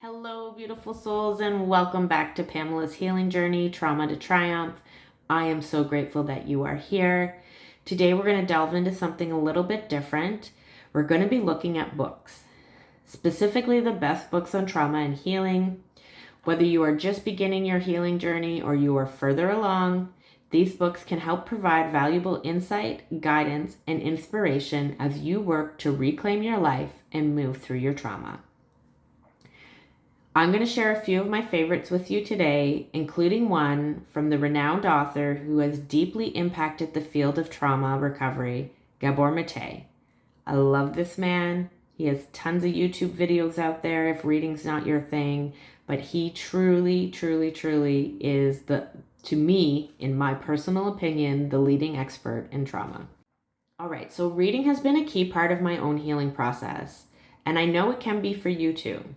Hello, beautiful souls, and welcome back to Pamela's Healing Journey, Trauma to Triumph. I am so grateful that you are here. Today, we're going to delve into something a little bit different. We're going to be looking at books, specifically the best books on trauma and healing. Whether you are just beginning your healing journey or you are further along, these books can help provide valuable insight, guidance, and inspiration as you work to reclaim your life and move through your trauma. I'm going to share a few of my favorites with you today, including one from the renowned author who has deeply impacted the field of trauma recovery, Gabor Maté. I love this man. He has tons of YouTube videos out there if reading's not your thing, but he truly is to me, in my personal opinion, the leading expert in trauma. All right, so reading has been a key part of my own healing process, and I know it can be for you too.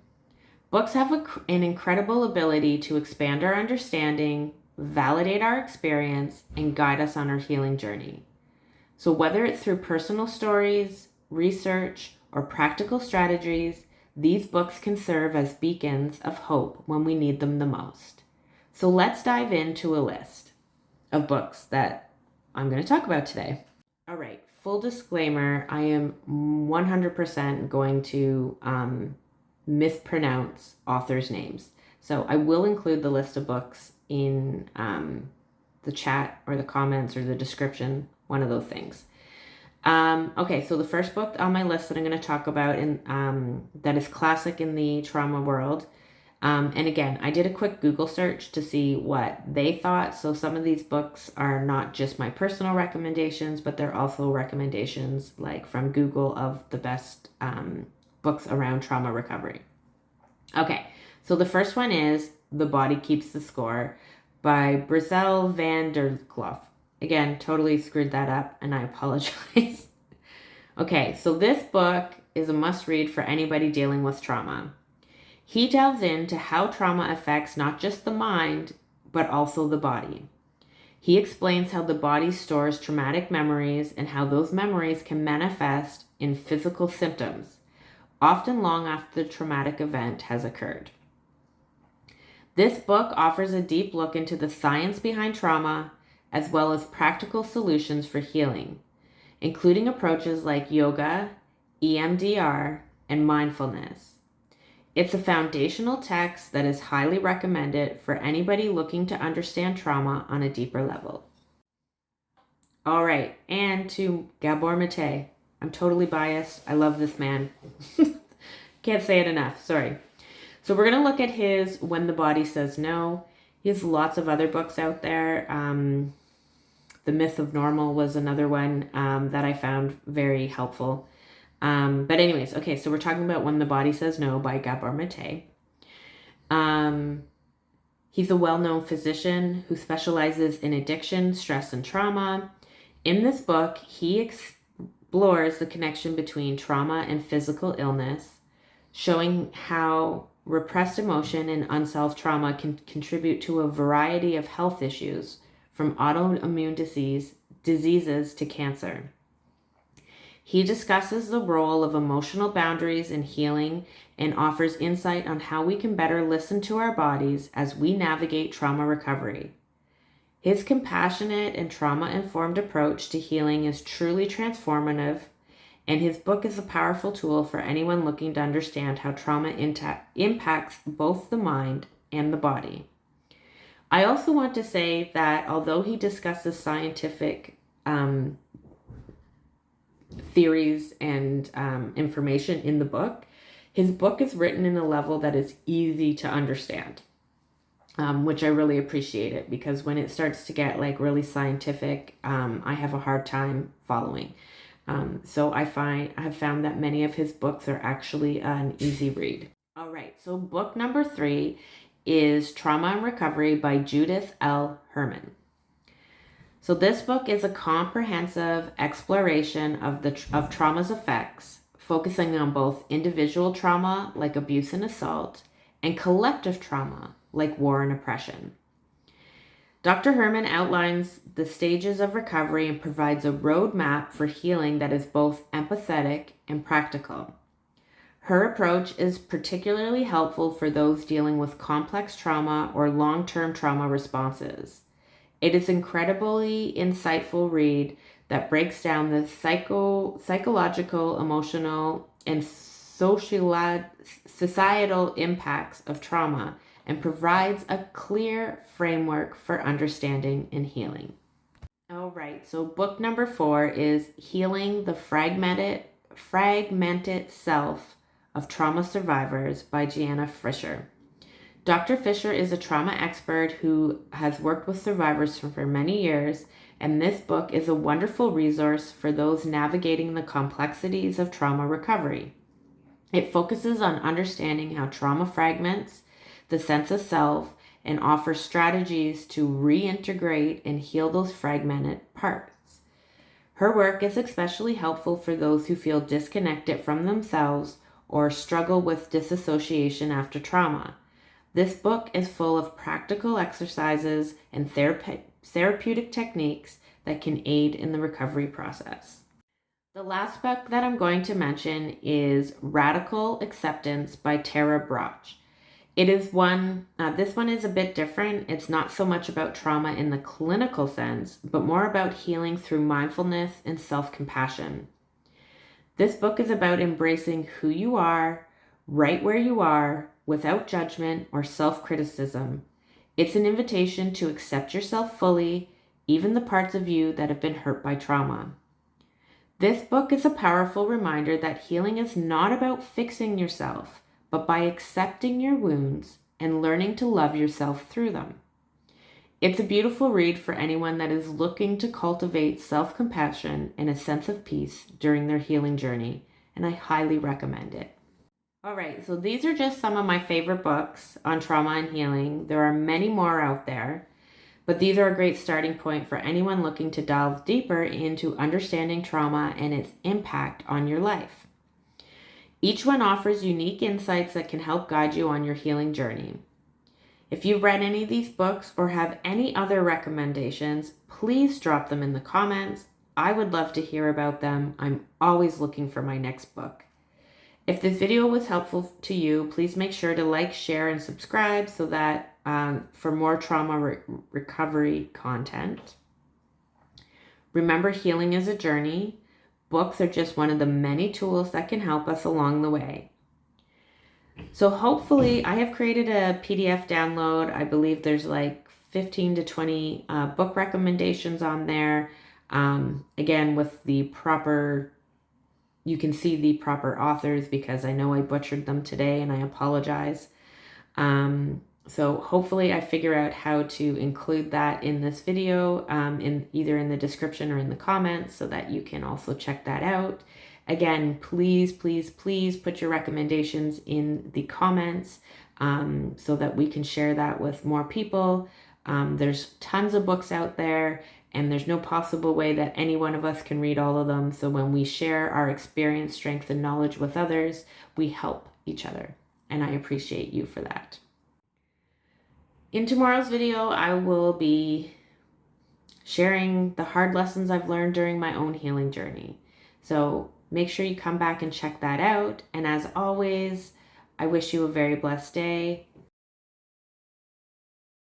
Books have an incredible ability to expand our understanding, validate our experience, and guide us on our healing journey. So whether it's through personal stories, research, or practical strategies, these books can serve as beacons of hope when we need them the most. So let's dive into a list of books that I'm going to talk about today. All right, full disclaimer, I am 100% going to mispronounce authors' names. So I will include the list of books in the chat or the comments or the description, one of those things. Okay, so the first book on my list that I'm going to talk about that is classic in the trauma world. And again, I did a quick Google search to see what they thought. So some of these books are not just my personal recommendations, but they're also recommendations like from Google of the best books around trauma recovery. Okay, so the first one is The Body Keeps the Score by Bessel van der Kloof. Again, totally screwed that up, and I apologize. Okay, so this book is a must-read for anybody dealing with trauma. He delves into how trauma affects not just the mind, but also the body. He explains how the body stores traumatic memories and how those memories can manifest in physical symptoms, often long after the traumatic event has occurred. This book offers a deep look into the science behind trauma, as well as practical solutions for healing, including approaches like yoga, EMDR, and mindfulness. It's a foundational text that is highly recommended for anybody looking to understand trauma on a deeper level. All right, and to Gabor Maté. I'm totally biased. I love this man. Can't say it enough. Sorry. So we're going to look at his When the Body Says No. He has lots of other books out there. The Myth of Normal was another one that I found very helpful. But anyways, okay, so we're talking about When the Body Says No by Gabor Maté. He's a well-known physician who specializes in addiction, stress, and trauma. In this book, he explores the connection between trauma and physical illness, showing how repressed emotion and unsolved trauma can contribute to a variety of health issues, from autoimmune diseases to cancer. He discusses the role of emotional boundaries in healing and offers insight on how we can better listen to our bodies as we navigate trauma recovery. His compassionate and trauma-informed approach to healing is truly transformative, and his book is a powerful tool for anyone looking to understand how trauma impacts both the mind and the body. I also want to say that although he discusses scientific theories and information in the book, his book is written in a level that is easy to understand. Which I really appreciate it, because when it starts to get like really scientific, I have a hard time following. So I have found that many of his books are actually an easy read. All right, so book number 3 is Trauma and Recovery by Judith L. Herman. So this book is a comprehensive exploration of trauma's effects, focusing on both individual trauma like abuse and assault, and collective trauma like war and oppression. Dr. Herman outlines the stages of recovery and provides a roadmap for healing that is both empathetic and practical. Her approach is particularly helpful for those dealing with complex trauma or long-term trauma responses. It is an incredibly insightful read that breaks down the psychological, emotional, and societal impacts of trauma and provides a clear framework for understanding and healing. All right, so book number 4 is Healing the Fragmented Self of Trauma Survivors by Janina Fisher. Dr. Fisher is a trauma expert who has worked with survivors for many years, and this book is a wonderful resource for those navigating the complexities of trauma recovery. It focuses on understanding how trauma fragments the sense of self and offers strategies to reintegrate and heal those fragmented parts. Her work is especially helpful for those who feel disconnected from themselves or struggle with disassociation after trauma. This book is full of practical exercises and therapeutic techniques that can aid in the recovery process. The last book that I'm going to mention is Radical Acceptance by Brach. It is this one is a bit different. It's not so much about trauma in the clinical sense, but more about healing through mindfulness and self-compassion. This book is about embracing who you are, right where you are, without judgment or self-criticism. It's an invitation to accept yourself fully, even the parts of you that have been hurt by trauma. This book is a powerful reminder that healing is not about fixing yourself, but by accepting your wounds and learning to love yourself through them. It's a beautiful read for anyone that is looking to cultivate self-compassion and a sense of peace during their healing journey, and I highly recommend it. All right, so these are just some of my favorite books on trauma and healing. There are many more out there, but these are a great starting point for anyone looking to delve deeper into understanding trauma and its impact on your life. Each one offers unique insights that can help guide you on your healing journey. If you've read any of these books or have any other recommendations, please drop them in the comments. I would love to hear about them. I'm always looking for my next book. If this video was helpful to you, please make sure to like, share, and subscribe so that for more trauma recovery content. Remember, healing is a journey. Books are just one of the many tools that can help us along the way. So hopefully, I have created a PDF download. I believe there's like 15 to 20 book recommendations on there. Again, with the proper, you can see the proper authors because I know I butchered them today and I apologize. So hopefully I figure out how to include that in this video, either in the description or in the comments so that you can also check that out. Again, please, please, please put your recommendations in the comments so that we can share that with more people. There's tons of books out there, and there's no possible way that any one of us can read all of them. So when we share our experience, strength, and knowledge with others, we help each other. And I appreciate you for that. In tomorrow's video, I will be sharing the hard lessons I've learned during my own healing journey. So make sure you come back and check that out. And as always, I wish you a very blessed day.